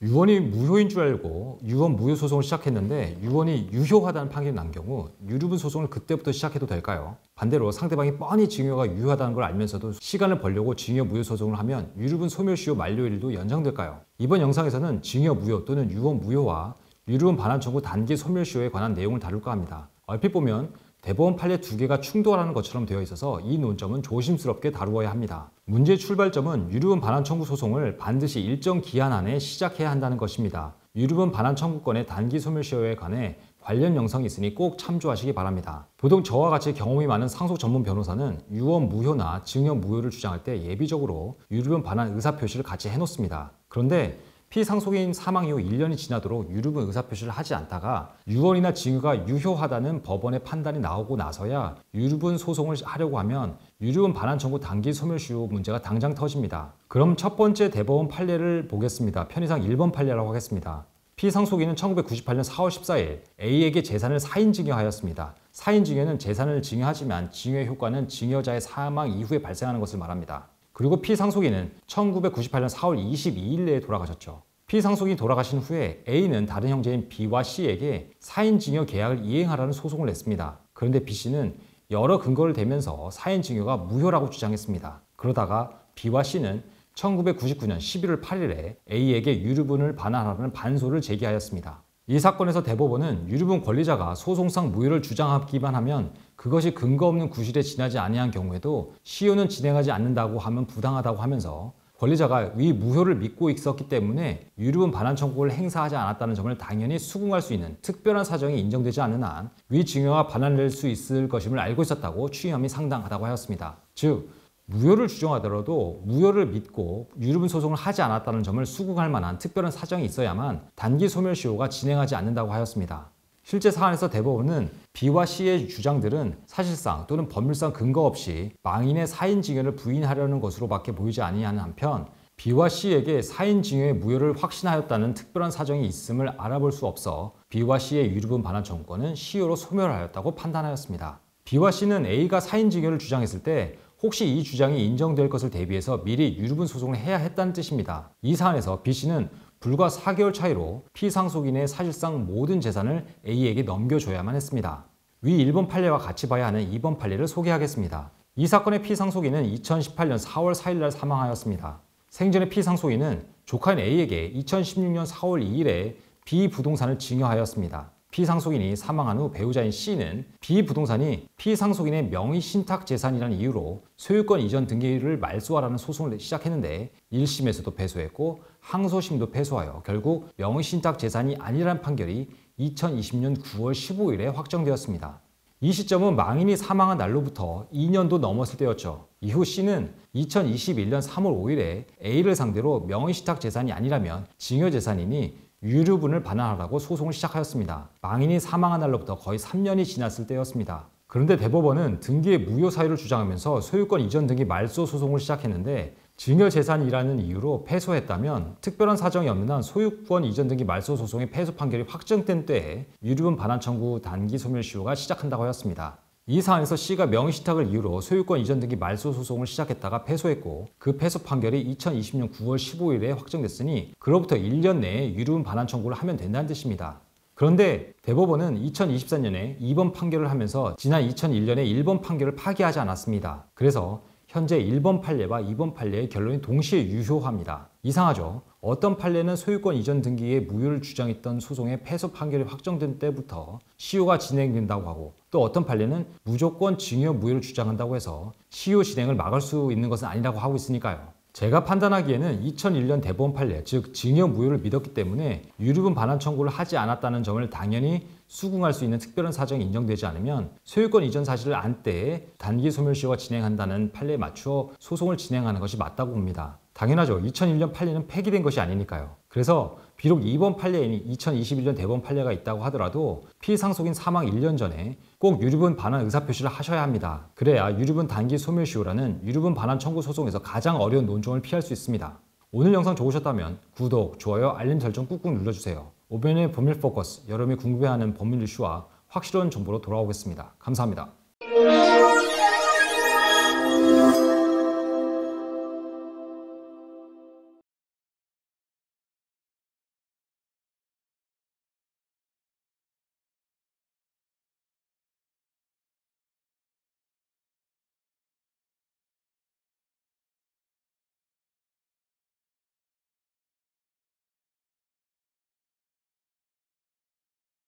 유언이 무효인 줄 알고 유언 무효 소송을 시작했는데 유언이 유효하다는 판결이 난 경우 유류분 소송을 그때부터 시작해도 될까요? 반대로 상대방이 뻔히 징여가 유효하다는 걸 알면서도 시간을 벌려고 징여 무효 소송을 하면 유류분 소멸시효 만료일도 연장될까요? 이번 영상에서는 징여 무효 또는 유언 무효와 유류분 반환 청구 단기 소멸시효에 관한 내용을 다룰까 합니다. 얼핏 보면 대법원 판례 두 개가 충돌하는 것처럼 되어 있어서 이 논점은 조심스럽게 다루어야 합니다. 문제의 출발점은 유류분 반환 청구 소송을 반드시 일정 기한 안에 시작해야 한다는 것입니다. 유류분 반환 청구권의 단기 소멸시효에 관해 관련 영상이 있으니 꼭 참조하시기 바랍니다. 보통 저와 같이 경험이 많은 상속 전문 변호사는 유언 무효나 징여 무효를 주장할 때 예비적으로 유류분 반환 의사표시를 같이 해놓습니다. 그런데 피상속인 사망 이후 1년이 지나도록 유류분 의사표시를 하지 않다가 유언이나 징여가 유효하다는 법원의 판단이 나오고 나서야 유류분 소송을 하려고 하면 유류분 반환 청구 단기 소멸시효 문제가 당장 터집니다. 그럼 첫 번째 대법원 판례를 보겠습니다. 편의상 1번 판례라고 하겠습니다. 피상속인은 1998년 4월 14일 A에게 재산을 사인증여하였습니다. 사인증여는 재산을 증여하지만 증여의 효과는 증여자의 사망 이후에 발생하는 것을 말합니다. 그리고 피상속인은 1998년 4월 22일내에 돌아가셨죠. 피상속인이 돌아가신 후에 A는 다른 형제인 B와 C에게 사인증여 계약을 이행하라는 소송을 냈습니다. 그런데 B씨는 여러 근거를 대면서 사인증여가 무효라고 주장했습니다. 그러다가 B와 C는 1999년 11월 8일에 A에게 유류분을 반환하라는 반소를 제기하였습니다. 이 사건에서 대법원은 유류분 권리자가 소송상 무효를 주장하기만 하면 그것이 근거 없는 구실에 지나지 아니한 경우에도 시효는 진행하지 않는다고 하면 부당하다고 하면서 권리자가 위 무효를 믿고 있었기 때문에 유류분 반환 청구를 행사하지 않았다는 점을 당연히 수긍할 수 있는 특별한 사정이 인정되지 않는 한 위 증여가 반환될 수 있을 것임을 알고 있었다고 추임함이 상당하다고 하였습니다. 즉 무효를 주장하더라도 무효를 믿고 유류분 소송을 하지 않았다는 점을 수긍할 만한 특별한 사정이 있어야만 단기 소멸시효가 진행하지 않는다고 하였습니다. 실제 사안에서 대법원은 B와 C의 주장들은 사실상 또는 법률상 근거 없이 망인의 사인증여를 부인하려는 것으로밖에 보이지 아니하는 한편 B와 C에게 사인증여의 무효를 확신하였다는 특별한 사정이 있음을 알아볼 수 없어 B와 C의 유류분 반환 청구권은 시효로 소멸하였다고 판단하였습니다. B와 C는 A가 사인증여를 주장했을 때 혹시 이 주장이 인정될 것을 대비해서 미리 유류분 소송을 해야 했다는 뜻입니다. 이 사안에서 B씨는 불과 4개월 차이로 피상속인의 사실상 모든 재산을 A에게 넘겨줘야만 했습니다. 위 1번 판례와 같이 봐야 하는 2번 판례를 소개하겠습니다. 이 사건의 피상속인은 2018년 4월 4일날 사망하였습니다. 생전의 피상속인은 조카인 A에게 2016년 4월 2일에 B 부동산을 증여하였습니다. 피상속인이 사망한 후 배우자인 C는 B 부동산이 피상속인의 명의 신탁 재산이라는 이유로 소유권 이전 등기를 말소하라는 소송을 시작했는데 1심에서도 패소했고 항소심도 패소하여 결국 명의 신탁 재산이 아니라는 판결이 2020년 9월 15일에 확정되었습니다. 이 시점은 망인이 사망한 날로부터 2년도 넘었을 때였죠. 이후 C는 2021년 3월 5일에 A를 상대로 명의 신탁 재산이 아니라면 증여 재산이니 유류분을 반환하라고 소송을 시작하였습니다. 망인이 사망한 날로부터 거의 3년이 지났을 때였습니다. 그런데 대법원은 등기의 무효 사유를 주장하면서 소유권 이전 등기 말소 소송을 시작했는데 증여 재산이라는 이유로 패소했다면 특별한 사정이 없는 한 소유권 이전 등기 말소 소송의 패소 판결이 확정된 때에 유류분 반환 청구 단기 소멸시효가 시작한다고 하였습니다. 이 사안에서 C가 명의신탁을 이유로 소유권 이전 등기 말소 소송을 시작했다가 패소했고 그 패소 판결이 2020년 9월 15일에 확정됐으니 그로부터 1년 내에 유류분 반환 청구를 하면 된다는 뜻입니다. 그런데 대법원은 2024년에 2번 판결을 하면서 지난 2001년에 1번 판결을 파기하지 않았습니다. 그래서 현재 1번 판례와 2번 판례의 결론이 동시에 유효합니다. 이상하죠? 어떤 판례는 소유권 이전 등기의 무효를 주장했던 소송의 패소 판결이 확정된 때부터 시효가 진행된다고 하고 또 어떤 판례는 무조건 증여 무효를 주장한다고 해서 시효 진행을 막을 수 있는 것은 아니라고 하고 있으니까요. 제가 판단하기에는 2001년 대법원 판례, 즉 증여 무효를 믿었기 때문에 유류분 반환 청구를 하지 않았다는 점을 당연히 수긍할 수 있는 특별한 사정이 인정되지 않으면 소유권 이전 사실을 안 때에 단기 소멸시효가 진행한다는 판례에 맞추어 소송을 진행하는 것이 맞다고 봅니다. 당연하죠. 2001년 판례는 폐기된 것이 아니니까요. 그래서 비록 2번 판례에 2021년 대법원 판례가 있다고 하더라도 피상속인 사망 1년 전에 꼭 유류분 반환 의사표시를 하셔야 합니다. 그래야 유류분 단기 소멸시효라는 유류분 반환 청구 소송에서 가장 어려운 논점을 피할 수 있습니다. 오늘 영상 좋으셨다면 구독, 좋아요, 알림 설정 꾹꾹 눌러주세요. 오변의 법률 포커스, 여러분이 궁금해하는 법률 이슈와 확실한 정보로 돌아오겠습니다. 감사합니다.